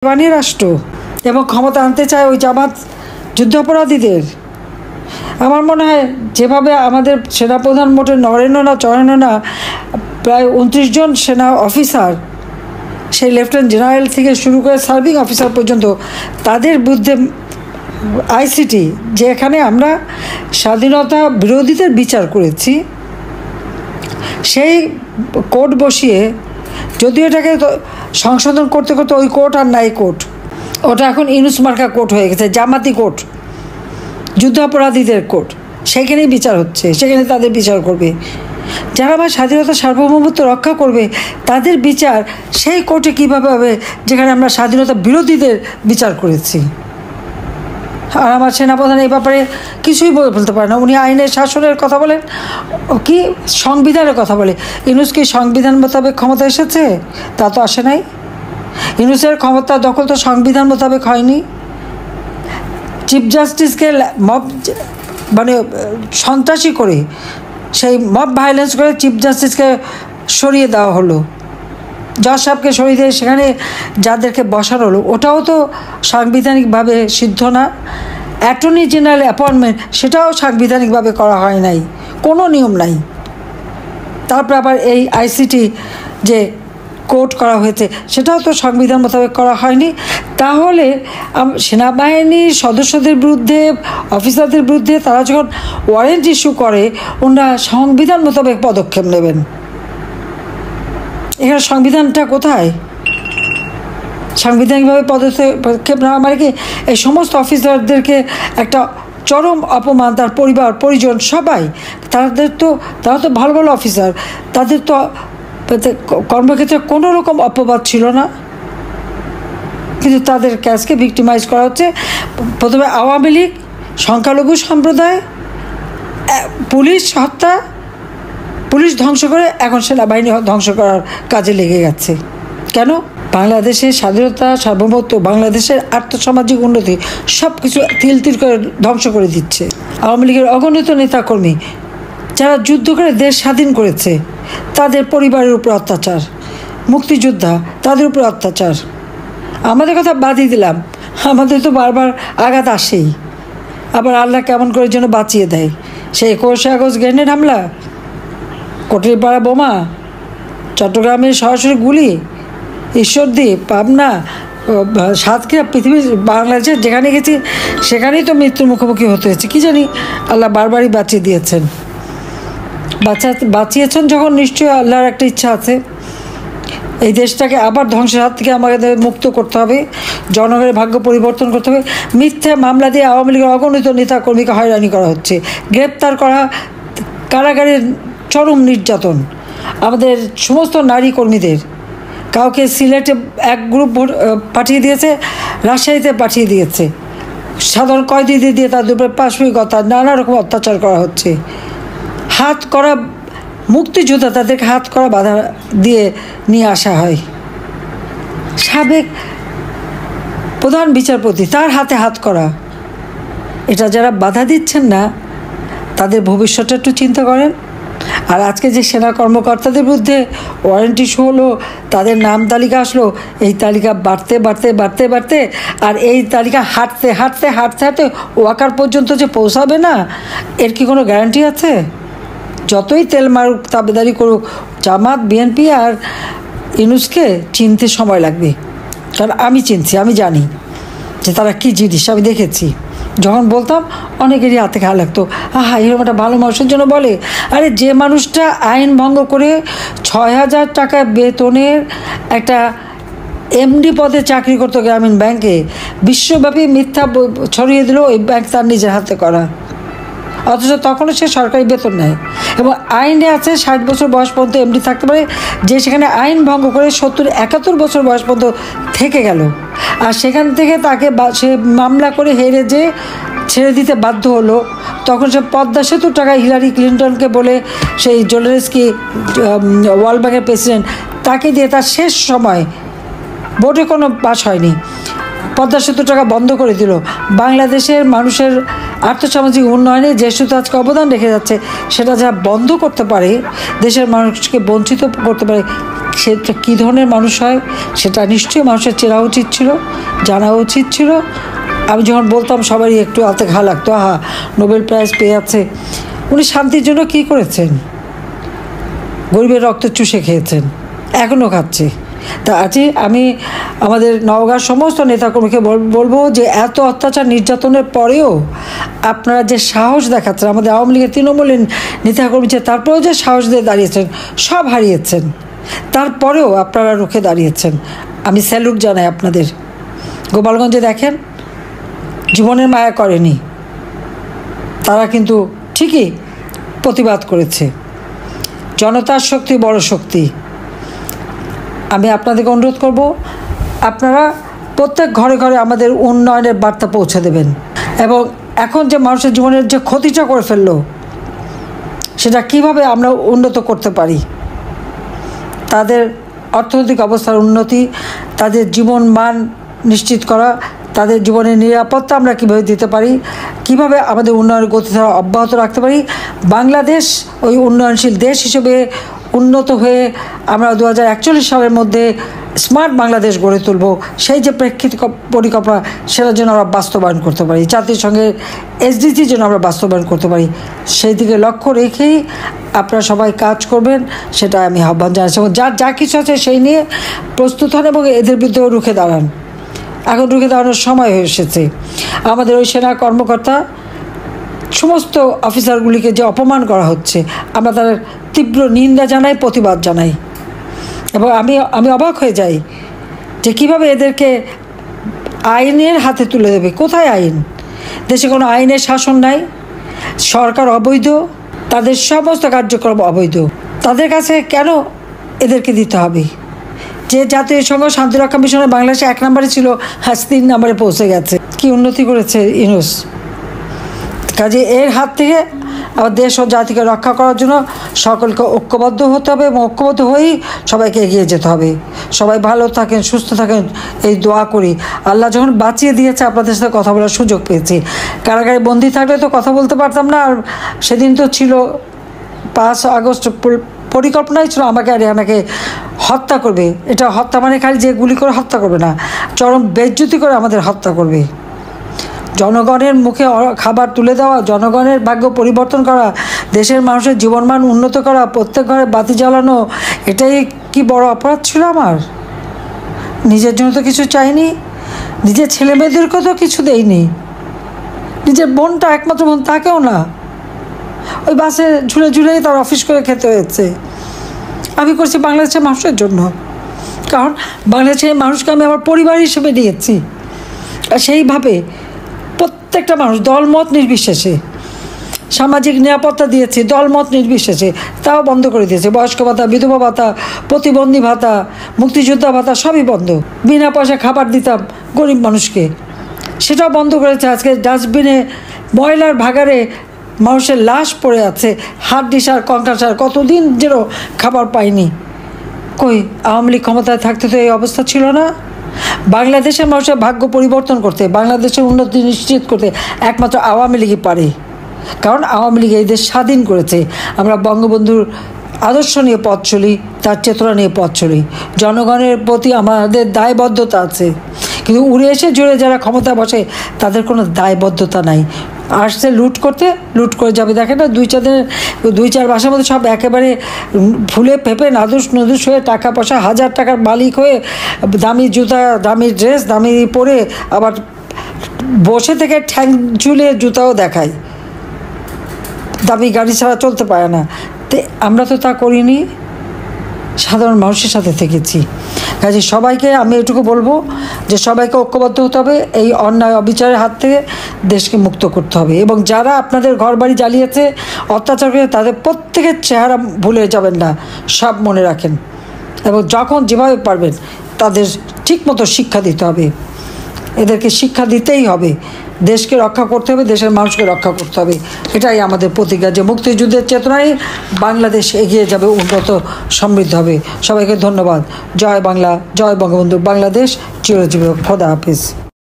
বাণী রাষ্ট্র এবং ক্ষমতা আনতে চায় ওই জামাত যুদ্ধাপরাধীদের। আমার মনে হয় যেভাবে আমাদের সেনাপ্রধান মোটে নড়েন না চড়েন না, প্রায় 29 জন সেনা অফিসার, সেই লেফটেন্যান্ট জেনারেল থেকে শুরু করে সার্ভিং অফিসার পর্যন্ত, তাদের বিরুদ্ধে আইসিটি, যেখানে আমরা স্বাধীনতা বিরোধীদের বিচার করেছি, সেই কোর্ট বসিয়ে, যদিও এটাকে সংশোধন করতে করতে ওই কোর্ট আর নাই কোর্ট, ওটা এখন ইউনুস মার্কা কোর্ট হয়ে গেছে, জামাতি কোর্ট, যুদ্ধাপরাধীদের কোর্ট, সেখানেই বিচার হচ্ছে, সেখানে তাদের বিচার করবে। যারা আমার স্বাধীনতা সার্বভৌমত্ব রক্ষা করবে তাদের বিচার সেই কোর্টে কীভাবে হবে যেখানে আমরা স্বাধীনতা বিরোধীদের বিচার করেছি। আর আমার সেনাপ্রধান এই ব্যাপারে কিছুই বলতে পারে না। উনি আইনের শাসনের কথা বলেন, কি সংবিধানের কথা বলে। ইউনুস কি সংবিধান মোতাবেক ক্ষমতা এসেছে? তা তো আসে নাই। ইউনুসের ক্ষমতা দখল তো সংবিধান মোতাবেক হয়নি। চিফ জাস্টিসকে মব মানে সন্ত্রাসী করে, সেই মব ভায়োলেন্স করে চিফ জাস্টিসকে সরিয়ে দেওয়া হলো, জজ সাহেবকে সরিয়ে দিয়ে সেখানে যাদেরকে বসানো হলো, ওটাও তো সাংবিধানিকভাবে সিদ্ধ না। অ্যাটর্নি জেনারেল অ্যাপয়েন্টমেন্ট, সেটাও সাংবিধানিকভাবে করা হয় নাই, কোনো নিয়ম নাই। তারপর আবার এই আইসিটি যে কোর্ট করা হয়েছে, সেটাও তো সংবিধান মোতাবেক করা হয়নি। তাহলে সেনাবাহিনীর সদস্যদের বিরুদ্ধে, অফিসারদের বিরুদ্ধে তারা যখন ওয়ারেন্ট ইস্যু করে, ওনারা সংবিধান মোতাবেক পদক্ষেপ নেবেন। এখানে সংবিধানটা কোথায়? সাংবিধানিকভাবে পদক্ষেপ নেওয়া মানে কি এই সমস্ত অফিসারদেরকে একটা চরম অপমান, তার পরিবার পরিজন সবাই, তারা তো ভালো ভালো অফিসার, তাদের তো কর্মক্ষেত্রে কোনো রকম অপবাদ ছিল না, কিন্তু তাদের ক্যাশকে ভিক্টিমাইজ করা হচ্ছে। প্রথমে আওয়ামী লীগ, সংখ্যালঘু সম্প্রদায়, পুলিশ হত্যা, পুলিশ ধ্বংস করে এখন সেনাবাহিনী ধ্বংস করার কাজে লেগে গেছে। কেন? বাংলাদেশের স্বাধীনতা সার্বভৌমত্ব, বাংলাদেশের আর্থসামাজিক উন্নতি সব কিছু তিল তিল করে ধ্বংস করে দিচ্ছে। আওয়ামী লীগের অগণিত নেতাকর্মী যারা যুদ্ধ করে দেশ স্বাধীন করেছে, তাদের পরিবারের উপর অত্যাচার, মুক্তিযোদ্ধা তাদের উপর অত্যাচার। আমাদের কথা বাদই দিলাম, আমাদের তো বারবার আঘাত আসেই। আবার আল্লাহ কেমন করে যেন বাঁচিয়ে দেয়। সেই 21 আগস্ট গ্রেনেড হামলা, কোটরিপাড়া বোমা, চট্টগ্রামের সরাসরি গুলি, ঈশ্বরদীপ, পাবনা, সাতক্ষীরা, পৃথিবীর বাংলাদেশের যেখানে গেছি সেখানেই তো মৃত্যুর মুখোমুখি হতে হয়েছে। কী জানি আল্লাহ বারবারই বাঁচিয়ে দিয়েছেন। বাঁচিয়েছেন যখন, নিশ্চয়ই আল্লাহর একটা ইচ্ছা আছে। এই দেশটাকে আবার ধ্বংসের হাত থেকে আমাদের মুক্ত করতে হবে, জনগণের ভাগ্য পরিবর্তন করতে হবে। মিথ্যা মামলা দিয়ে আওয়ামী লীগের অগণিত নেতাকর্মীকে হয়রানি করা হচ্ছে, গ্রেপ্তার করা, কারাগারের চরম নির্যাতন, আমাদের সমস্ত নারী কর্মীদের। কাউকে সিলেটে এক গ্রুপ পাঠিয়ে দিয়েছে, রাজশাহীতে পাঠিয়ে দিয়েছে, সাধারণ কয়েদি দিয়ে তাদের উপরে পাশবিকতা, নানা রকম অত্যাচার করা হচ্ছে। হাত করা মুক্তিযোদ্ধা, তাদেরকে হাত করা বাধা দিয়ে নিয়ে আসা হয়। সাবেক প্রধান বিচারপতি, তার হাতে হাত করা। এটা যারা বাধা দিচ্ছেন না, তাদের ভবিষ্যৎটা একটু চিন্তা করেন। আর আজকে যে সেনা কর্মকর্তাদের বিরুদ্ধে ওয়ারেন্ট ইস্যু হলো, তাদের নাম তালিকা আসলো, এই তালিকা বাড়তে বাড়তে বাড়তে বাড়তে, আর এই তালিকা হাঁটতে হাঁটতে হাঁটতে হাঁটতে ওয়াকার পর্যন্ত যে পৌঁছাবে না, এর কি কোনো গ্যারান্টি আছে? যতই তেল মারুক, তাবেদারি করুক, জামাত, বিএনপি আর ইউনুসকে চিনতে সময় লাগবে। কারণ আমি চিনছি, আমি জানি যে তারা কী জিনিস, আমি দেখেছি। যখন বলতাম অনেকেরই হাতে ঘা লাগতো, আহা এরকম একটা ভালো মানুষের জন্য বলে। আরে যে মানুষটা আইন ভঙ্গ করে 6,000 টাকা বেতনের একটা এমডি পদে চাকরি করতো গ্রামীণ ব্যাংকে, বিশ্বব্যাপী মিথ্যা ছড়িয়ে দিল ওই ব্যাংক তার নিজের হাতে করা, অথচ তখনও সে সরকারি বেতন নেয়। এবং আইনে আছে 60 বছর বয়স পর্যন্ত এমডি থাকতে পারে, যে সেখানে আইন ভঙ্গ করে 70-71 বছর বয়স পর্যন্ত থেকে গেল। আর সেখান থেকে তাকে সে মামলা করে হেরে যে ছেড়ে দিতে বাধ্য হলো, তখন সে পদ্মা সেতুর টাকা হিলারি ক্লিন্টনকে বলে, সেই জোলেনস্কি ওয়ার্ল্ড ব্যাংকের প্রেসিডেন্ট, তাকে দিয়ে তার শেষ সময়, ভোটে কোনো পাস হয়নি, পদ্মা সেতুর টাকা বন্ধ করে দিল। বাংলাদেশের মানুষের আর্থসামাজিক উন্নয়নে যে সেতু আজকে অবদান রেখে যাচ্ছে, সেটা যারা বন্ধ করতে পারে, দেশের মানুষকে বঞ্চিত করতে পারে, সে কী ধরনের মানুষ হয় সেটা নিশ্চয়ই মানুষের চেনা উচিত ছিল, জানা উচিত ছিল। আমি যখন বলতাম সবারই একটু হাতে ঘা লাগতো, আহা নোবেল প্রাইজ পেয়ে আছে। উনি শান্তির জন্য কী করেছেন? গরিবের রক্ত চুষে খেয়েছেন, এখনও খাচ্ছে। তা আজকে আমি আমাদের নওগাঁর সমস্ত নেতাকর্মীকে বলবো যে এত অত্যাচার নির্যাতনের পরেও আপনারা যে সাহস দেখাচ্ছেন, আমাদের আওয়ামী লীগের তৃণমূলের নেতাকর্মী যে তারপরেও যে সাহস দিয়ে দাঁড়িয়েছেন, সব হারিয়েছেন, তারপরেও আপনারা রুখে দাঁড়িয়েছেন। আমি স্যালুট জানাই আপনাদের। গোপালগঞ্জে দেখেন, জীবনের মায়া করেনি, তারা কিন্তু ঠিকই প্রতিবাদ করেছে। জনতার শক্তি বড় শক্তি। আমি আপনাদেরকে অনুরোধ করব, আপনারা প্রত্যেক ঘরে ঘরে আমাদের উন্নয়নের বার্তা পৌঁছে দেবেন। এবং এখন যে মানুষের জীবনের যে ক্ষতিটা করে ফেললো, সেটা কিভাবে আমরা উন্নত করতে পারি, তাদের অর্থনৈতিক অবস্থার উন্নতি, তাদের জীবন মান নিশ্চিত করা, তাদের জীবনের নিরাপত্তা আমরা কীভাবে দিতে পারি, কিভাবে আমাদের উন্নয়নের গতিধারা অব্যাহত রাখতে পারি, বাংলাদেশ ওই উন্নয়নশীল দেশ হিসেবে উন্নত হয়ে আমরা 2041 সালের মধ্যে স্মার্ট বাংলাদেশ গড়ে তুলব, সেই যে প্রেক্ষিত পরিকল্পনা সেটার জন্য আমরা বাস্তবায়ন করতে পারি, জাতিসংঘের SDG যেন আমরা বাস্তবায়ন করতে পারি, সেই দিকে লক্ষ্য রেখেই আপনারা সবাই কাজ করবেন, সেটা আমি আহ্বান জানাচ্ছি। এবং যার যা কিছু আছে সেই নিয়ে প্রস্তুত হন এবং এদের বিরুদ্ধেও রুখে দাঁড়ান। এখন রুখে দাঁড়ানোর সময় হয়ে এসেছে। আমাদের ওই সেনা কর্মকর্তা সমস্ত অফিসারগুলিকে যে অপমান করা হচ্ছে, আমরা তাদের তীব্র নিন্দা জানাই, প্রতিবাদ জানাই। এবং আমি অবাক হয়ে যাই যে কীভাবে এদেরকে আইনের হাতে তুলে দেবে। কোথায় আইন? দেশে কোনো আইনের শাসন নাই, সরকার অবৈধ, তাদের সমস্ত কার্যক্রম অবৈধ। তাদের কাছে কেন এদেরকে দিতে হবে? যে জাতিসংঘ শান্তিরক্ষা মিশনে বাংলাদেশে 1 নম্বরে ছিল, আজ 3 নম্বরে পৌঁছে গেছে। কি উন্নতি করেছে ইউনূস! কাজে এর হাত থেকে আমার দেশ ও জাতিকে রক্ষা করার জন্য সকলকে ঐক্যবদ্ধ হতে হবে এবং ঐক্যবদ্ধ হয়েই সবাইকে এগিয়ে যেতে হবে। সবাই ভালো থাকেন, সুস্থ থাকেন, এই দোয়া করি। আল্লাহ যখন বাঁচিয়ে দিয়েছে, আপনাদের সাথে কথা বলার সুযোগ পেয়েছি। কারাগারে বন্দি থাকলে তো কথা বলতে পারতাম না। আর সেদিন তো ছিল 5 আগস্ট, পরিকল্পনাই ছিল আমাকে আর রেহানাকে হত্যা করবে। এটা হত্যা মানে খালি যে গুলি করে হত্যা করবে না, চরম বেজ্জতি করে আমাদের হত্যা করবে। জনগণের মুখে খাবার তুলে দেওয়া, জনগণের ভাগ্য পরিবর্তন করা, দেশের মানুষের জীবনমান উন্নত করা, প্রত্যেক ঘরে বাতি জ্বালানো, এটাই কি বড় অপরাধ ছিল আমার? নিজের জন্য তো কিছু চাইনি, নিজের ছেলেমেয়েদেরকেও তো কিছু দেইনি, নিজের বোনটা, একমাত্র বোন, তাকেও না। ওই বাসে ঝুলে ঝুলেই তার অফিস করে খেতে হয়েছে। আমি করছি বাংলাদেশের মানুষের জন্য, কারণ বাংলাদেশের মানুষকে আমি আমার পরিবার হিসেবে নিয়েছি। আর সেইভাবে প্রত্যেকটা মানুষ দলমত নির্বিশেষে সামাজিক নিরাপত্তা দিয়েছি, দলমত নির্বিশেষে। তাও বন্ধ করে দিয়েছে। বয়স্ক ভাতা, বিধবা ভাতা, প্রতিবন্ধী ভাতা, মুক্তিযোদ্ধা ভাতা সবই বন্ধ। বিনা পয়সা খাবার দিতাম গরিব মানুষকে, সেটাও বন্ধ করেছে। আজকে ডাস্টবিনে, ময়লার ভাগাড়ে মানুষের লাশ পড়ে আছে, হাড্ডিসার, কঙ্কালসার, কতদিন যেন খাবার পায়নি। কই আওয়ামী লীগ ক্ষমতায় থাকতে তো এই অবস্থা ছিল না। বাংলাদেশের মানুষের ভাগ্য পরিবর্তন করতে, বাংলাদেশের উন্নতি নিশ্চিত করতে একমাত্র আওয়ামী লীগই পারে। কারণ আওয়ামী লীগ এই দেশ স্বাধীন করেছে। আমরা বঙ্গবন্ধুর আদর্শ নিয়ে পথ চলি, তার চেতনা নিয়ে পথ চলি। জনগণের প্রতি আমাদের দায়বদ্ধতা আছে, কিন্তু উড়ে এসে জুড়ে যারা ক্ষমতা বসে তাদের কোনো দায়বদ্ধতা নাই। আসছে লুট করতে, লুট করে যাবে। দেখেন না, 2-4 মাসের মধ্যে সব একেবারে ফুলে ফেপে নাদুস নুদুস হয়ে, টাকা পয়সা, 1000 টাকার মালিক হয়ে, দামি জুতা, দামি ড্রেস, দামি পরে, আবার বসে থেকে ঠ্যাং ঝুলে জুতাও দেখায়, দামি গাড়ি ছাড়া চলতে পারে না। তো আমরা তো তা করিনি, সাধারণ মানুষের সাথে থেকেছি। কাজে সবাইকে আমি এটুকু বলবো যে সবাইকে ঐক্যবদ্ধ হতে হবে, এই অন্যায় অবিচারের হাত থেকে দেশকে মুক্ত করতে হবে। এবং যারা আপনাদের ঘরবাড়ি জ্বালিয়েছে, অত্যাচার করে, তাদের প্রত্যেকের চেহারা ভুলে যাবেন না, সব মনে রাখেন। এবং যখন যেভাবে পারবেন তাদের ঠিকমতো শিক্ষা দিতে হবে। এদেরকে শিক্ষা দিতেই হবে। দেশকে রক্ষা করতে হবে, দেশের মানুষকে রক্ষা করতে হবে। এটাই আমাদের প্রতিজ্ঞা যে মুক্তিযুদ্ধের চেতনায় বাংলাদেশ এগিয়ে যাবে, উন্নত সমৃদ্ধ হবে। সবাইকে ধন্যবাদ। জয় বাংলা, জয় বঙ্গবন্ধু। বাংলাদেশ চিরজীবী হোক। খোদা হাফিজ।